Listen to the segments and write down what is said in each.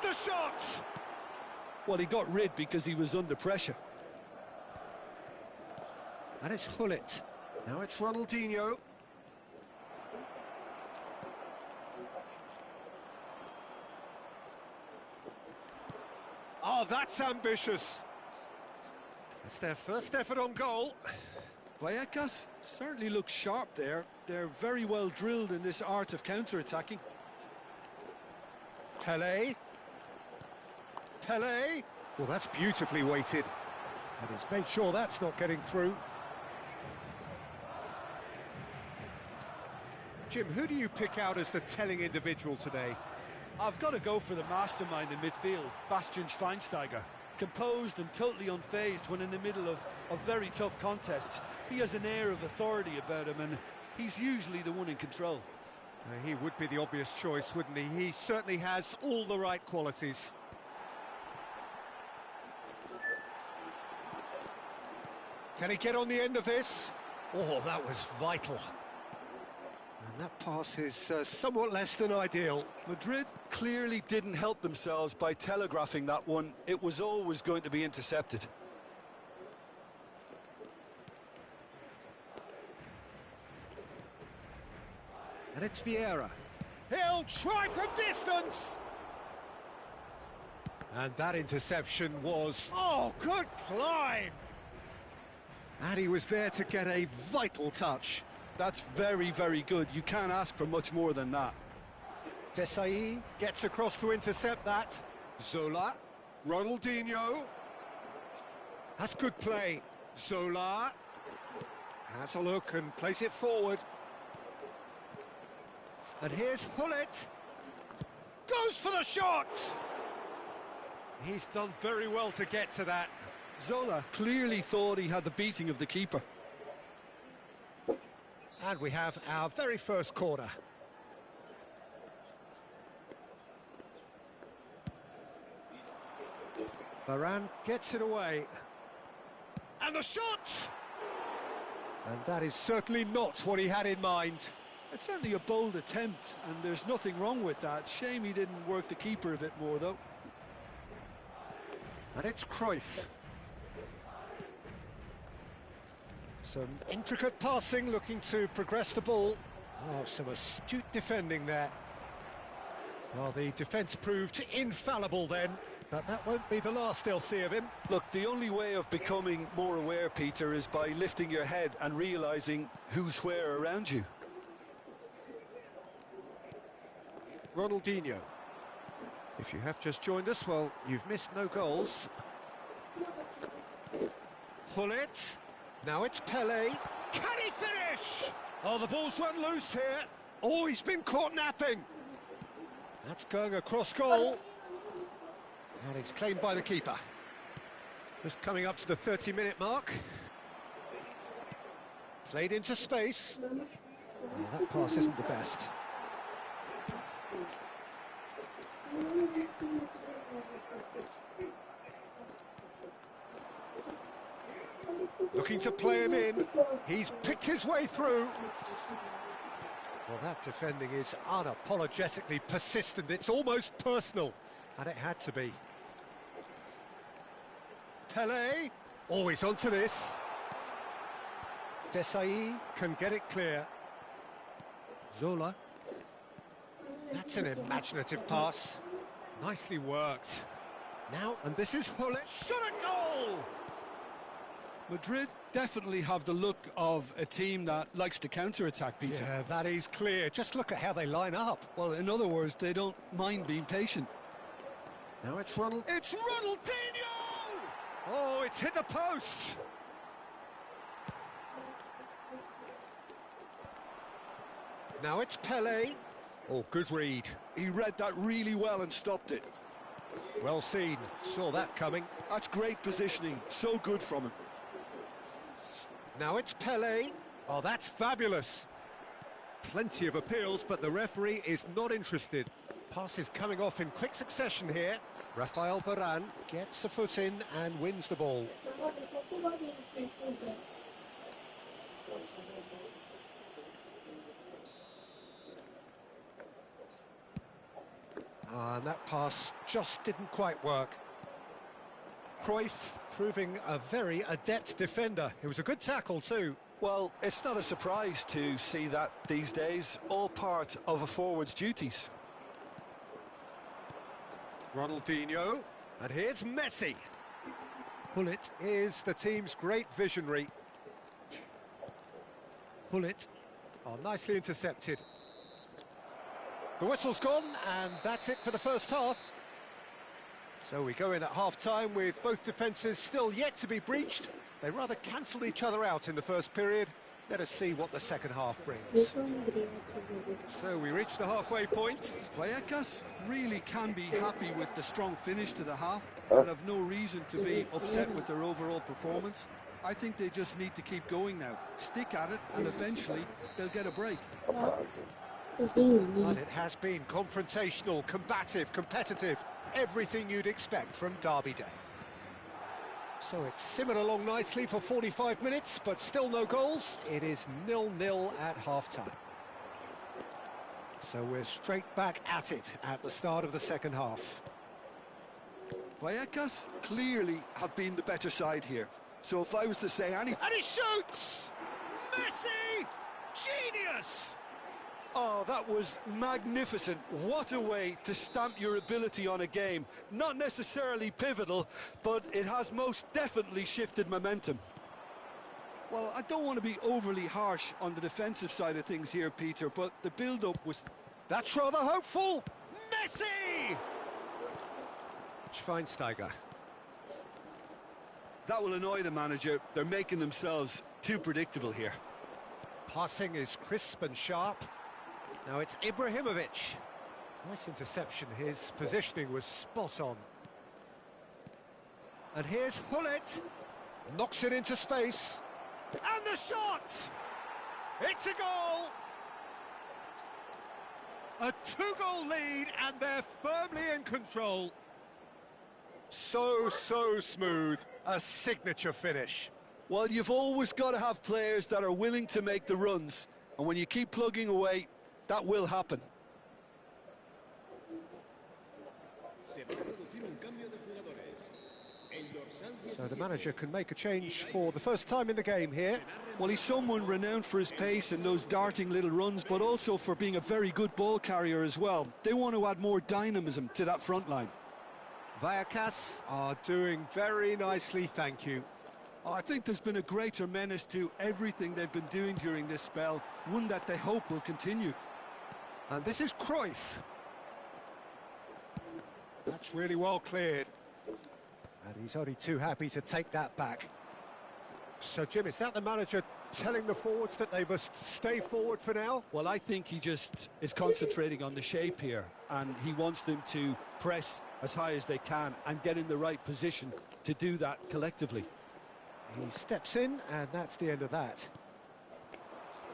the shot! Well, he got rid because he was under pressure. And it's Hullet. Now it's Ronaldinho. Oh, that's ambitious. It's their first effort on goal. Vallecas certainly looks sharp there. They're very well drilled in this art of counter-attacking. Pelé. Pelé. Well, that's beautifully weighted. And he's made sure that's not getting through. Jim, who do you pick out as the telling individual today? I've got to go for the mastermind in midfield, Bastian Schweinsteiger. Composed and totally unfazed when in the middle of very tough contests. He has an air of authority about him, and he's usually the one in control. He would be the obvious choice, wouldn't he? He certainly has all the right qualities. Can he get on the end of this? Oh, that was vital. And that pass is somewhat less than ideal. Madrid clearly didn't help themselves by telegraphing that one. It was always going to be intercepted. And it's Vieira. He'll try from distance! And that interception was... Oh, good climb! And he was there to get a vital touch. That's very, very good. You can't ask for much more than that. Desai gets across to intercept that. Zola, Ronaldinho. That's good play. Zola has a look and plays it forward. And here's Hullet. Goes for the shot! He's done very well to get to that. Zola clearly thought he had the beating of the keeper. And we have our very first corner. Varane gets it away. And the shot! And that is certainly not what he had in mind. It's certainly a bold attempt, and there's nothing wrong with that. Shame he didn't work the keeper a bit more, though. And it's Cruyff. Some intricate passing, looking to progress the ball. Oh, some astute defending there. Well, the defence proved infallible then, but that won't be the last they'll see of him. Look, the only way of becoming more aware, Peter, is by lifting your head and realising who's where around you. Ronaldinho. If you have just joined us, well, you've missed no goals. Hullet. Now it's Pelé. Can he finish? Oh, the ball's run loose here. Oh, he's been caught napping. That's going across goal. And it's claimed by the keeper. Just coming up to the 30-minute mark. Played into space. Oh, that pass isn't the best. Looking to play him in. He's picked his way through. Well, that defending is unapologetically persistent. It's almost personal. And it had to be. Pelé. Always onto this. Desai can get it clear. Zola. That's an imaginative pass. Nicely worked. Now, and this is Hullet. Shot a goal! Madrid definitely have the look of a team that likes to counter-attack, Peter. Yeah, that is clear. Just look at how they line up. Well, in other words, they don't mind being patient. Now it's Ronald. It's Ronaldinho! Oh, it's hit the post. Now it's Pelé. Oh, good read. He read that really well and stopped it. Well seen. Saw that coming. That's great positioning. So good from him. Now it's Pelé. Oh, that's fabulous. Plenty of appeals, but the referee is not interested. Passes coming off in quick succession here. Rafael Varane gets a foot in and wins the ball. And that pass just didn't quite work. Cruyff proving a very adept defender. It was a good tackle too. Well, it's not a surprise to see that these days, all part of a forward's duties. Ronaldinho, and here's Messi. Hullet is the team's great visionary. Hullet, nicely intercepted. The whistle's gone, and that's it for the first half. So we go in at half-time with both defences still yet to be breached. They rather cancelled each other out in the first period. Let us see what the second half brings. So we reach the halfway point. Vallecas really can be happy with the strong finish to the half and have no reason to be upset with their overall performance. I think they just need to keep going now. Stick at it, and eventually they'll get a break. And it has been confrontational, combative, competitive. Everything you'd expect from Derby Day. So it's simmered along nicely for 45 minutes, but still no goals. It is 0-0 at half-time. So we're straight back at it at the start of the second half. Vallecas clearly have been the better side here. So if I was to say anything... And he shoots! Messi! Genius! Oh, that was magnificent. What a way to stamp your ability on a game. Not necessarily pivotal, but it has most definitely shifted momentum. Well, I don't want to be overly harsh on the defensive side of things here, Peter, but the build-up was... That's rather hopeful! Messi! Schweinsteiger. That will annoy the manager. They're making themselves too predictable here. Passing is crisp and sharp. Now it's Ibrahimovic. Nice interception. His positioning was spot on. And here's Hullet. Knocks it into space. And the shot! It's a goal! A two-goal lead, and they're firmly in control. So smooth. A signature finish. Well, you've always got to have players that are willing to make the runs. And when you keep plugging away, that will happen. So the manager can make a change for the first time in the game here. Well, he's someone renowned for his pace and those darting little runs, but also for being a very good ball carrier as well. They want to add more dynamism to that front line. Vallecas are doing very nicely, thank you. I think there's been a greater menace to everything they've been doing during this spell, one that they hope will continue. And this is Cruyff. That's really well cleared. And he's only too happy to take that back. So, Jim, is that the manager telling the forwards that they must stay forward for now? Well, I think he just is concentrating on the shape here, and he wants them to press as high as they can and get in the right position to do that collectively. He steps in, and that's the end of that.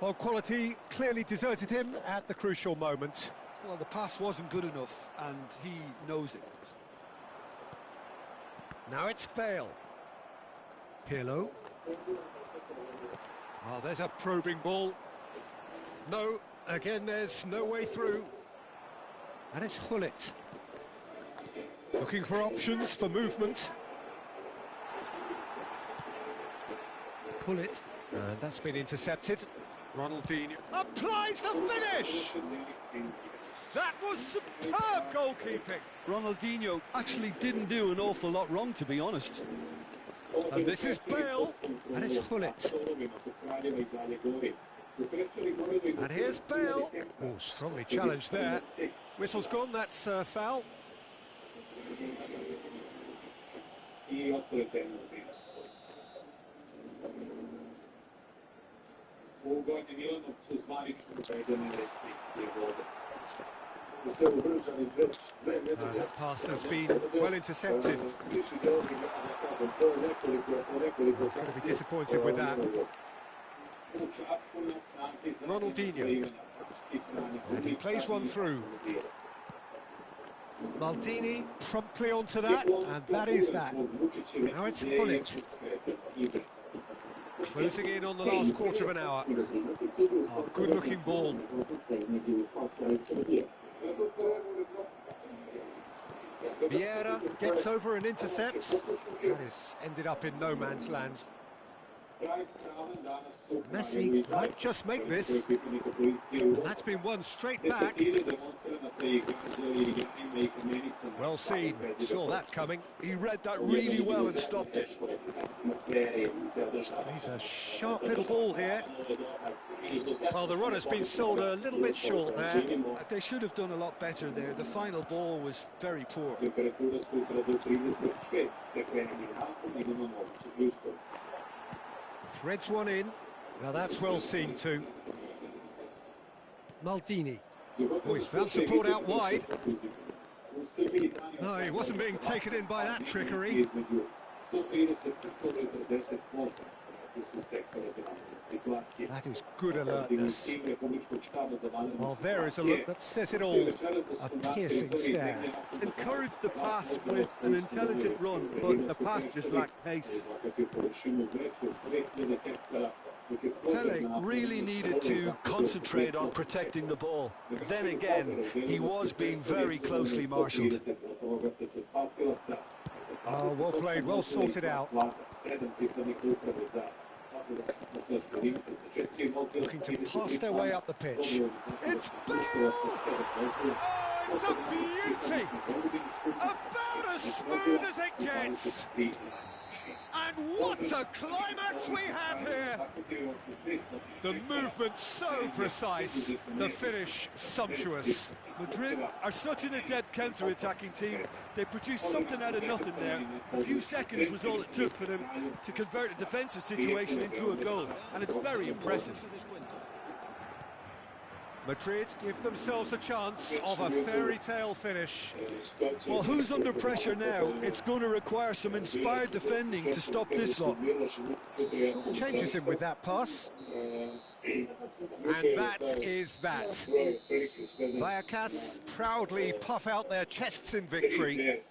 Well, quality clearly deserted him at the crucial moment. Well, the pass wasn't good enough, and he knows it. Now it's Bale. Pirlo. Oh, there's a probing ball. No, again, there's no way through. And it's Hullet. Looking for options for movement. Hullet, and that's been intercepted. Ronaldinho applies the finish! That was superb goalkeeping! Ronaldinho actually didn't do an awful lot wrong, to be honest. And this is Bale, and it's Hullet. And here's Bale. Oh, strongly challenged there. Whistle's gone, that's foul. That pass has been well intercepted. He's going to be disappointed with that. Ronaldinho. And he plays one through. Maldini promptly onto that, and that is that. Now it's Hullet. Closing in on the last quarter of an hour. Oh, good-looking ball. Vieira gets over and intercepts. That is ended up in no man's land. Messi might just make this. And that's been won straight back. Well seen, saw that coming. He read that really well and stopped it. He's a sharp little ball here. Well, the run has been sold a little bit short there. They should have done a lot better there. The final ball was very poor. Threads one in. Now that's well seen too. Maldini. Oh, he's found support out wide. No, he wasn't being taken in by that trickery. That is good alertness. Well, there is a look that says it all. A piercing stare. Encouraged the pass with an intelligent run, but the pass just lacked pace. Pele really needed to concentrate on protecting the ball. Then again, he was being very closely marshalled. Oh, well played, well sorted out. Looking to pass their way up the pitch. It's Bale! Oh, it's a beauty! About as smooth as it gets! And what a climax we have here! The movement so precise, the finish sumptuous. Madrid are such an adept counter-attacking team. They produced something out of nothing there. A few seconds was all it took for them to convert a defensive situation into a goal, and it's very impressive. Madrid give themselves a chance of a fairy tale finish. Well, who's under pressure now? It's going to require some inspired defending to stop this lot. Changes him with that pass. And that is that. Vallecas proudly puff out their chests in victory.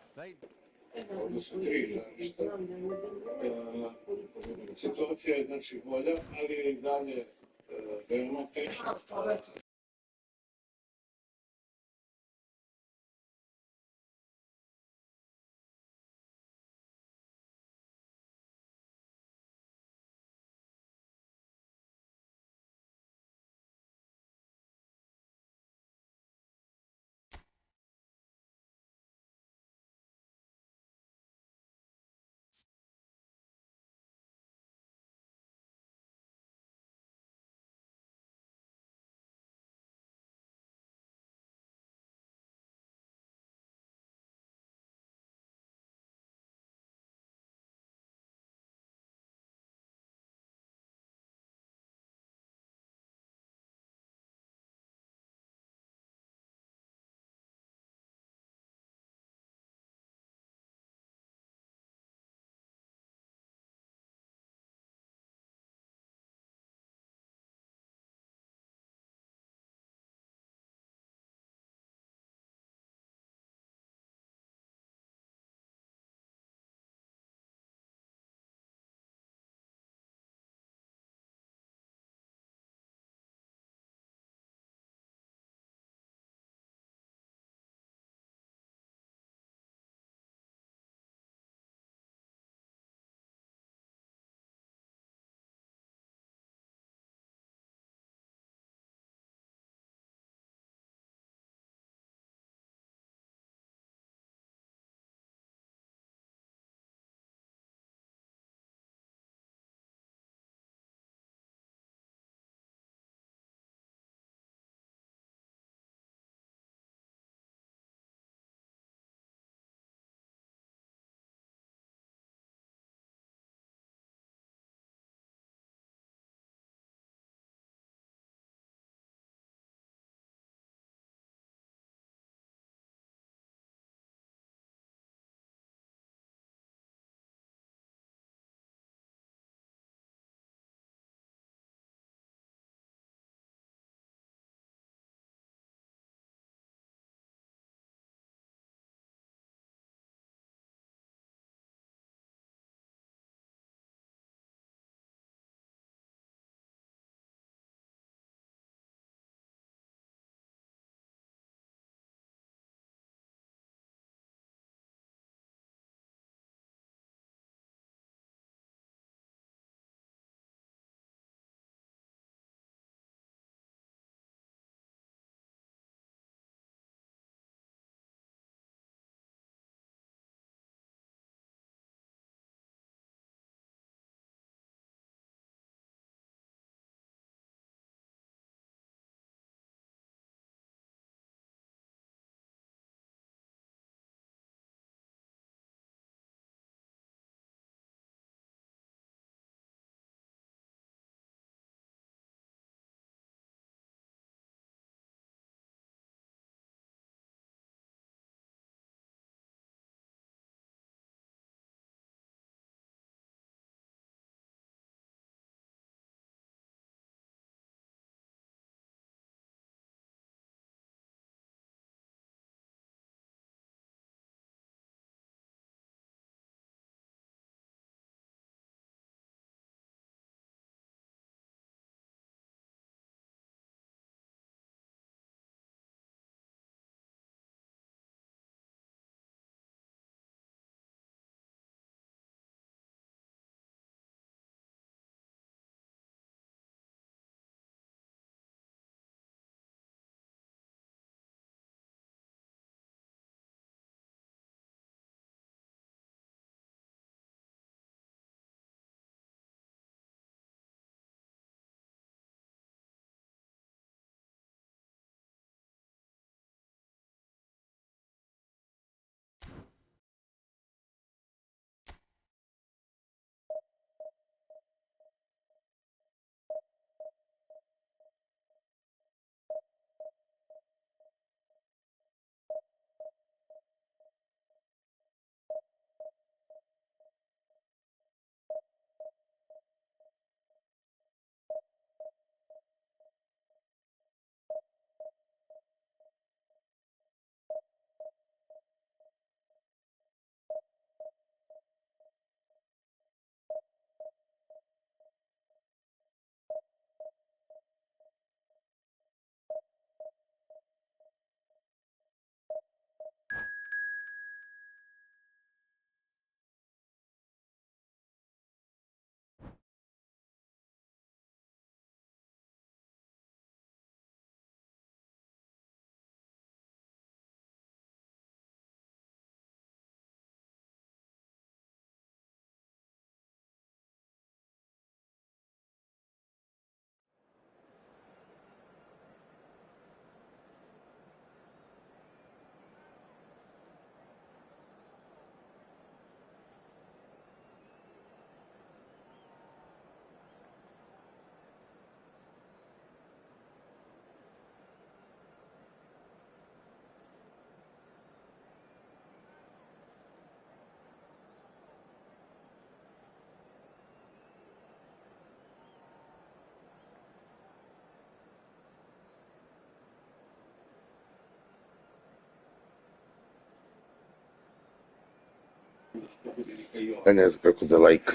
Ja ne znam kako da like.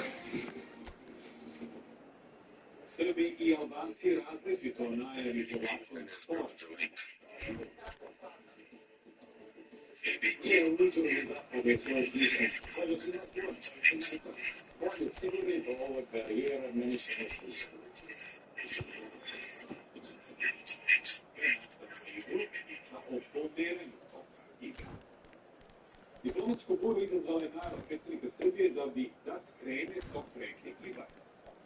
Srbi i Albanci različito najavi povlačenja sporta. Nije uličeno zapravo svoj sličan. On je sigurni do ovog karijera, meni se ne sliča. O pomeranju toga igra. Diplomatsku buru izazvala je najava predsjednika Srbije da bi dat krene dok prekne igra.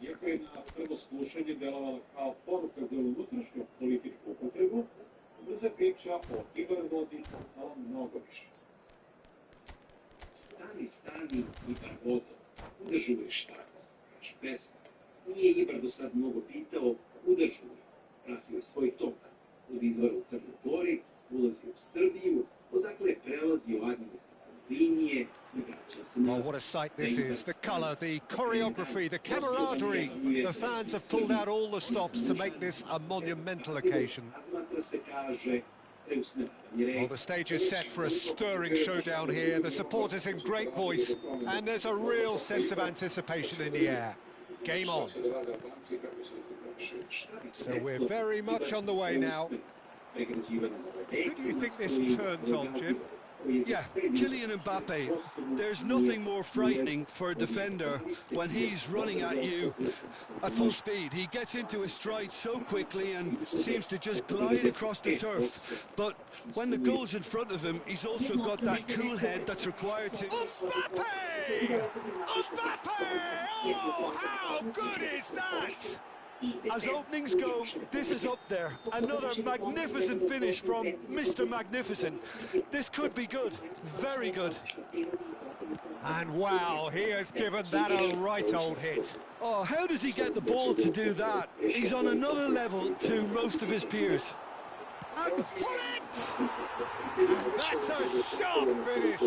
Iako je na prvo slušanje delovala kao poruka za unutrašnju političku upotrebu, brza priča o Ibarvodi postala mnogo više. Stani, Ibarvodo, kuda žuriš tako, kaže pesma. Nije Ibar do sad mnogo pitao, kuda žuri. Pratio je svoj tok, od izvora u Crnoj Gori, ulazi u Srbiju, odakle prelazi u administrativne linije. Oh, what a sight this is. The colour, the choreography, the camaraderie. The fans have pulled out all the stops to make this a monumental occasion. Well, the stage is set for a stirring showdown here. The supporters in great voice, and there's a real sense of anticipation in the air. Game on. So we're very much on the way now. Who do you think this turns on, Jim? Yeah, Kylian Mbappe. There's nothing more frightening for a defender when he's running at you at full speed. He gets into his stride so quickly and seems to just glide across the turf. But when the goal's in front of him, he's also got that cool head that's required to... Mbappe! Mbappe! Oh, how good is that? As openings go, this is up there. Another magnificent finish from Mr. Magnificent. This could be good, very good. And wow, he has given that a right old hit. Oh, how does he get the ball to do that? He's on another level to most of his peers. And pull it! That's a sharp finish.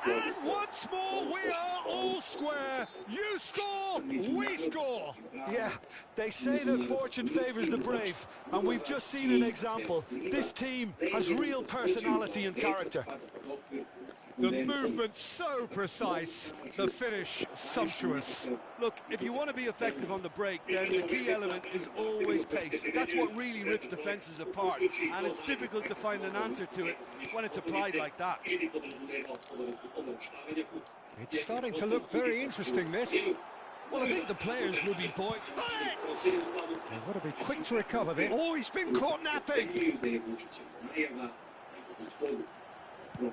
And once more, we are all square. You score, we score. Yeah, they say that fortune favours the brave, and we've just seen an example. This team has real personality and character. The movement so precise, the finish sumptuous. Look, if you want to be effective on the break, then the key element is always pace. That's what really rips defences apart, and it's difficult to find an answer to it when it's applied like that. It's starting to look very interesting, this. Well, I think the players will be buoyant. They've got to be quick to recover this. Oh, he's been caught napping.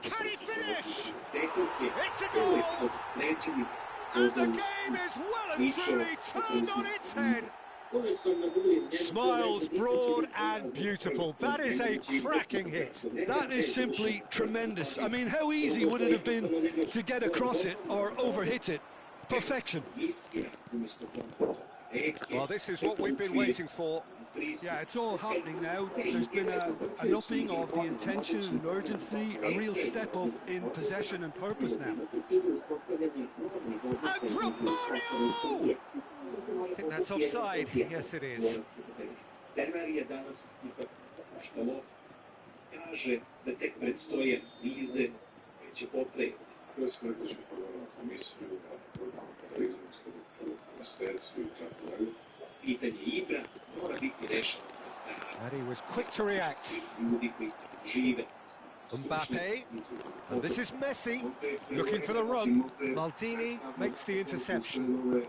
Can he finish? It's a goal! And the game is well and truly turned on its head. Smiles broad and beautiful. That is a cracking hit. That is simply tremendous. I mean, how easy would it have been to get across it or overhit it? Perfection. Well, this is what we've been waiting for. Yeah, it's all happening now. There's been an upping of the intention and urgency, a real step up in possession and purpose now. And from Mario! I think that's offside. Yes, it is. And he was quick to react. Mbappe, and this is Messi, looking for the run. Maldini makes the interception.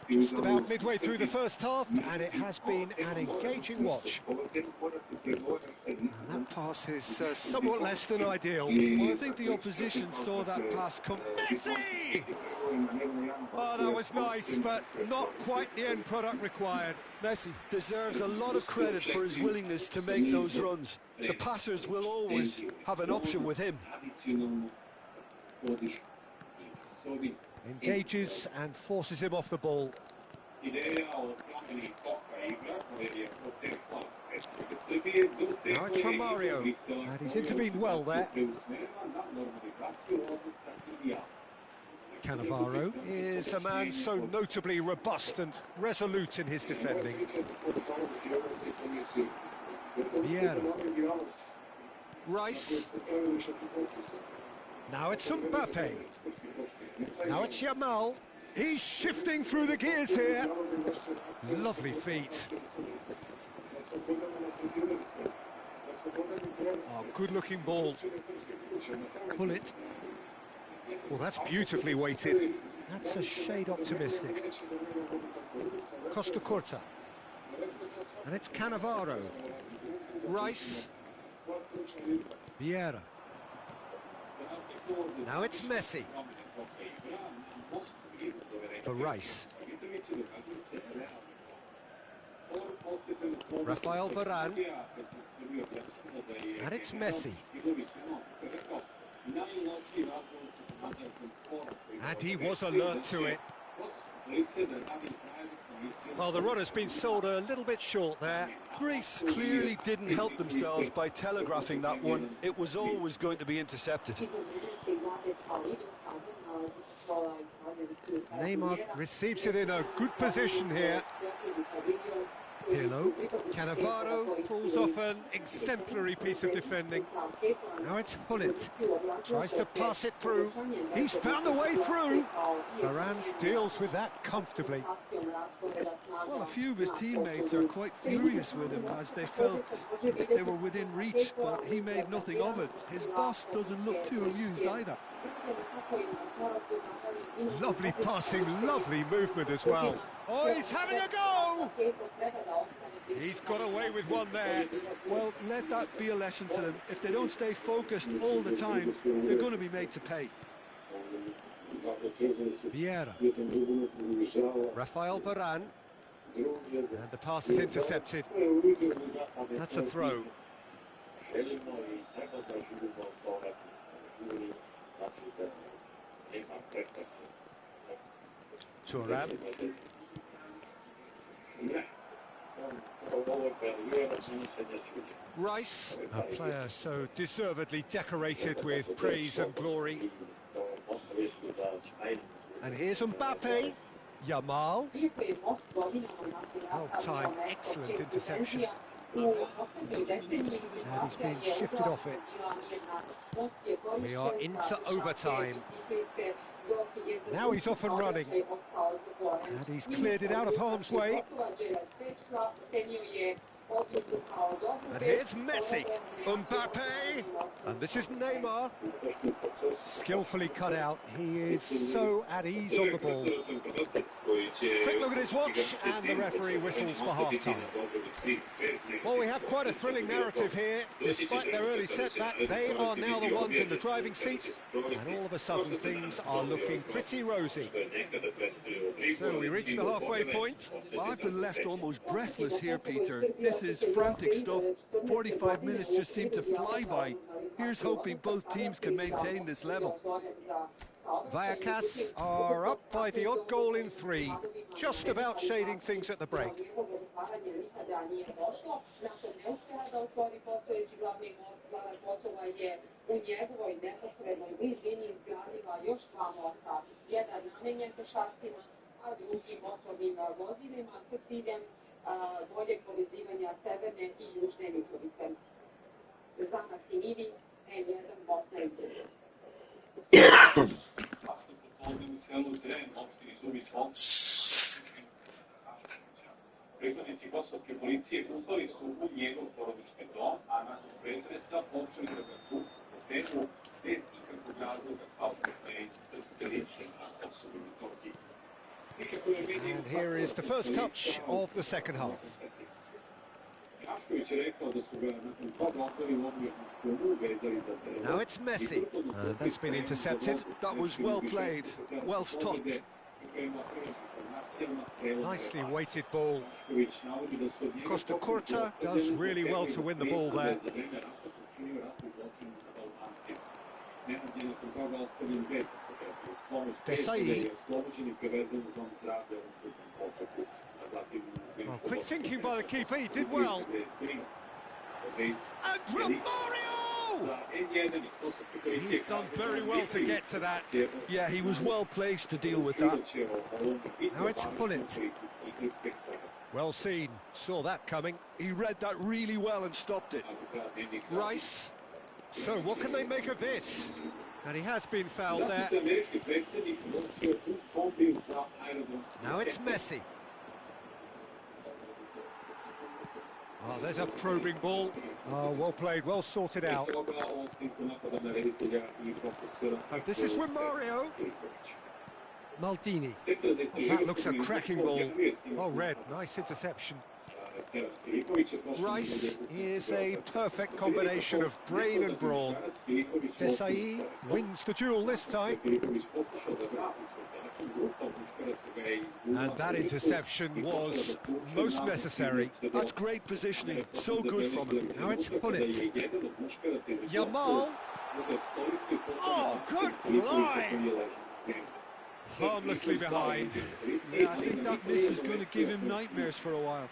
Just about midway through the first half, and it has been an engaging watch. And that pass is somewhat less than ideal. Well, I think the opposition saw that pass come. Messi! Oh, that was nice, but not quite the end product required. Messi deserves a lot of credit for his willingness to make those runs. The passers will always have an option with him. Engages and forces him off the ball. Now it's from Mario, and he's intervened well there. Cannavaro is a man so notably robust and resolute in his defending. Vieira. Rice. Now it's Mbappe. Now it's Yamal. He's shifting through the gears here. Lovely feet. Oh, good-looking ball. Pull it. Well, that's beautifully weighted. That's a shade optimistic. Costa Curta. And it's Cannavaro. Rice. Vieira. Now it's Messi. For Rice. Rafael Varane. And it's Messi. And he was alert to it. Well, the runner's been sold a little bit short there. Greece clearly didn't help themselves by telegraphing that one. It was always going to be intercepted. Neymar receives it in a good position here. Pirlo. Cannavaro pulls off an exemplary piece of defending. Now it's Hullet. Tries to pass it through. He's found a way through. Varane deals with that comfortably. Well, a few of his teammates are quite furious with him as they felt they were within reach, but he made nothing of it. His boss doesn't look too amused either. Lovely passing, lovely movement as well. Oh, he's having a go! He's got away with one there. Well, let that be a lesson to them. If they don't stay focused all the time, they're going to be made to pay. Vieira. Rafael Varane. And the pass is intercepted. That's a throw. Thuram. Rice, a player so deservedly decorated with praise and glory. And here's Mbappe. Yamal. Well-timed, excellent interception. And he's being shifted off it. We are into overtime. Now he's off and running. And he's cleared it out of harm's way. And here's Messi. Mbappe. And this is Neymar. Skillfully cut out. He is so at ease on the ball. Quick look at his watch, and the referee whistles for half-time. Well, we have quite a thrilling narrative here. Despite their early setback, they are now the ones in the driving seat, and all of a sudden things are looking pretty rosy. So we reach the halfway point. Well, I've been left almost breathless here, Peter. This is frantic stuff. 45 minutes just seem to fly by. Here's hoping both teams can maintain this level. Vallecas are up by the odd goal in 3, just about shading things at the break. Pripadnici kosovske policije upali su u njegov porodični dom, a nakon pretresa počeli da ga tu temu bez ikakvog razloga svašta iz srpske liste na Kosovu i Metohiji. And here is the first touch of the second half. Now it's Messi. That's been intercepted. That was well played, well stopped. Nicely weighted ball. Costa Curta does really well to win the ball there. Desai. Oh, quick thinking by the keeper, he did well. And Romario! He's done very well to get to that. Yeah, he was well placed to deal with that. Now it's Hullet. Well seen, saw that coming. He read that really well and stopped it. Rice. So what can they make of this? And he has been fouled there. Now it's Messi. Oh, there's a probing ball. Oh, well played, well sorted out. And this is Romario. Maldini. Oh, that looks a cracking ball. Well read, nice interception. Rice is a perfect combination of brain and brawn. Desai wins the duel this time. And that interception was most necessary. That's great positioning, so good from him. Now it's Hullet. Yamal. Oh, good blind! Harmlessly behind. Yeah, I think that miss is going to give him nightmares for a while.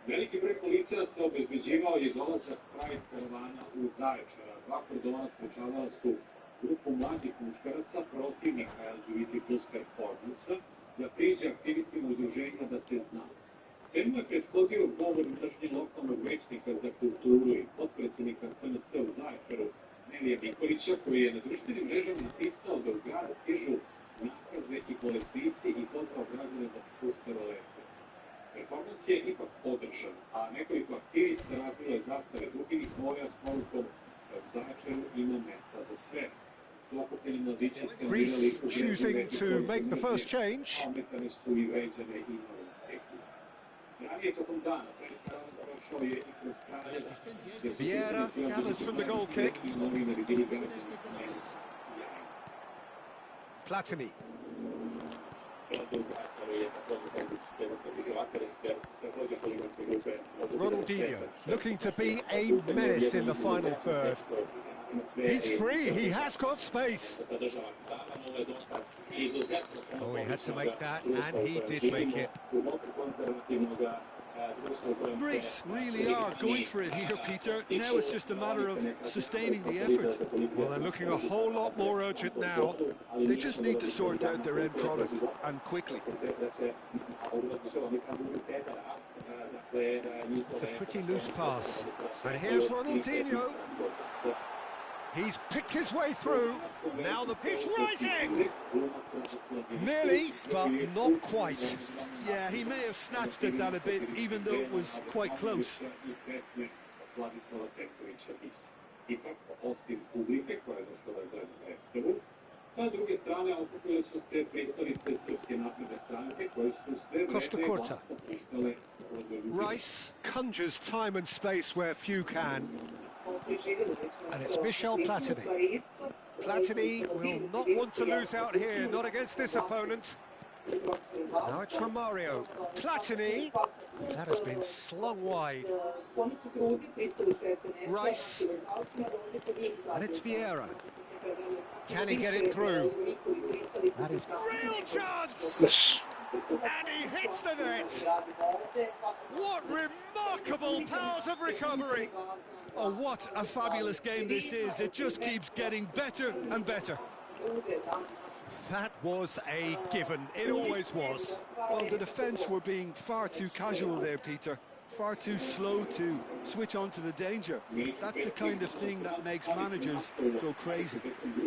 Veliki broj policajaca obezbeđivao je dolazak Pride karavana u Zaječara. Dva kordona sprečavala su grupu mladih muškaraca protivnika LGBT+ performansa da priđe aktivistima udruženja Da se zna. Svemu je prethodio govor mržnje lokalnog većnika za kulturu i potpredsjednika SNS u Zaječaru Nelija Nikolića, koji je na društvenim mrežama napisao da u gradu stižu nakaze i bolesnici i pozvao građane da spuste rolete. Performans je ipak održan, a nekoliko aktivista razvilo je zastave duginih boja s porukom da u Zaječaru ima mesta za sve. Greece choosing to make the first change. Vieira gathers from the goal kick. Platini. Ronaldinho looking to be a menace in the final third. He's free, he has got space. Oh, he had to make that, and he did make it. Greece really are going for it here, Peter. Now it's just a matter of sustaining the effort. Well, they're looking a whole lot more urgent now. They just need to sort out their end product, and quickly. It's a pretty loose pass. And here's Ronaldinho. He's picked his way through. Now the pitch rising. Nearly, but not quite. Yeah, he may have snatched at that a bit, even though it was quite close. Costa Curta. Rice conjures time and space where few can. And it's Michel Platini. Platini will not want to lose out here, not against this opponent. Now it's Romario. Platini. That has been slung wide. Rice. And it's Vieira. Can he get it through? That is real chance! And he hits the net! What remarkable powers of recovery! Oh, what a fabulous game this is. It just keeps getting better and better. That was a given. It always was. Well, the defence were being far too casual there, Peter. Far too slow to switch on to the danger. That's the kind of thing that makes managers go crazy.